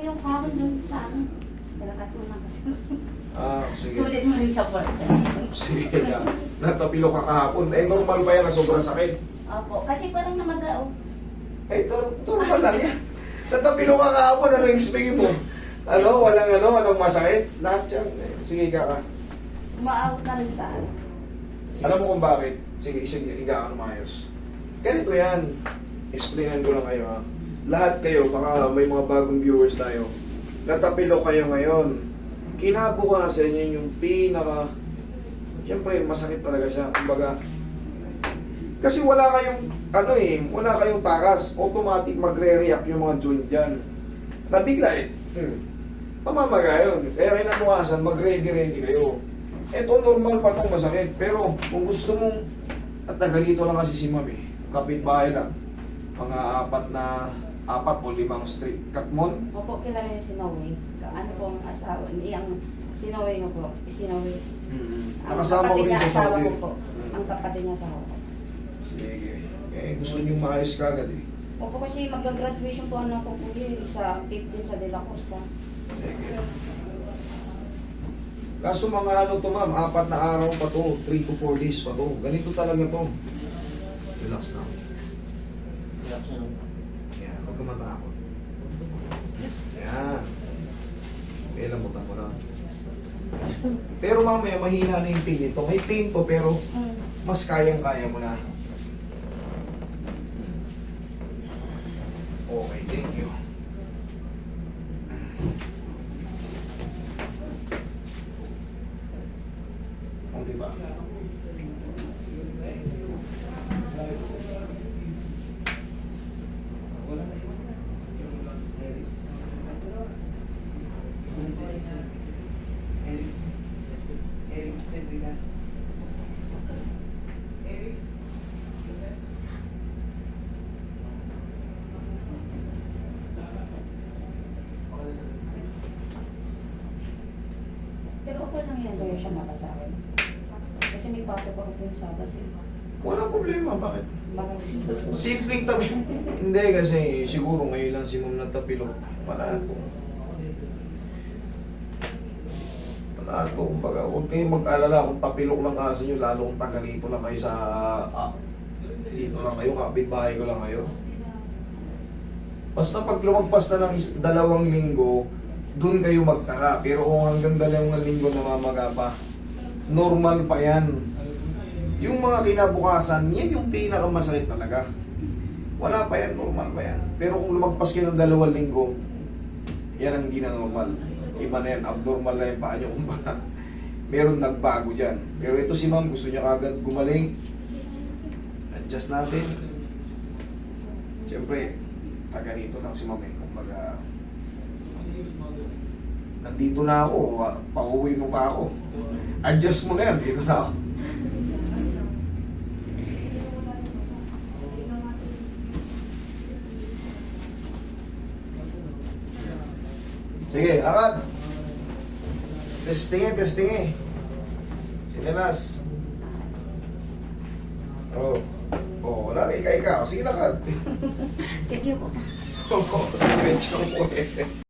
Yung kahon dun sa amin. Talagat mo na kasi. Sige. Sulit mo rin sa porta. Sige lang. Natapilo ka kahapon. Normal ba yan na sobrang sakit? Opo, kasi parang namagao. Normal lang yan. Natapilo ka kahapon. Ano yung expect mo? Walang masakit? Lahat yan. Sige, ka. Umaawat na rin sa amin. Alam mo kung bakit? Sige, higa ka ng maayos. Ganito yan. Explainan ko lang kayo ha. Lahat kayo, baka may mga bagong viewers tayo. Natapilo kayo ngayon. Kinabukasan niya yung pinaka... Siyempre, masakit talaga siya. Kumbaga, kasi wala kayong takas. Automatic magre-react yung mga joint dyan. Nabigla Pamamaga yun. Kaya kinabukasan, mag-ready kayo. Ito normal pa itong masakit. Pero kung gusto mong... At nagalito lang kasi si Mami. Kapitbahay lang. Mga 4 o 5 street. Katmon? Opo, kilala niya si Noe. Ano po ang asawa? Ang si Noe na po. Si Noe. Nakasama ko rin sa Saudi. Ko po. Ang kapatid niya asawa ko. Sige. Gusto niyo maayos kagad Opo, kasi mag-graduation po ano po po sa 15 sa De La Costa. Sige. Kaso mga to ma'am, 4 na araw pa to, 3 to 4 days pa to. Ganito talaga to. Relax na. Relax na lang. Yan, huwag ka matakot. Yan. Lambutan mo lang. Pero mamaya, mahina na yung pain ito. May pain to, pero mas kayang-kaya mo na. Okay, thank you. Diba? Pero okay lang yan, gaya siya makasakin. Kasi may pasok ako po yung Sabado. Walang problema, bakit? Baka kasi Simpleng tabi. Hindi kasi siguro ngayon lang si Ma'am natapilo. Wala to. Kumbaga, huwag kayong mag-alala kung tapilok lang kasi nyo, lalo kung taga rito lang kayo sa... dito lang kayo, kapitbahay ko lang kayo. Basta pag lumagpas na ng 2 linggo, dun kayo magtaka. Pero kung hanggang 2 linggo namamaga pa, normal pa yan. Yung mga kinabukasan, yan yung pinakamasakit talaga. Wala pa yan, normal pa yan. Pero kung lumagpas kayo ng 2 linggo, yan ang hindi na normal. Iba na yan, abnormal na yung paa nyo. Meron nagbago dyan. Pero ito si Ma'am, gusto niya kagad gumaling. Adjust natin. Siyempre, taga-rito lang si Ma'am Kumbaga, nandito na ako, pauwi mo pa ako. Adjust mo na yan, dito na ako. Sige, akad. Testing. Sige, Nas. Wala na, ika. Sige, lakad. Thank you po. Medyo mo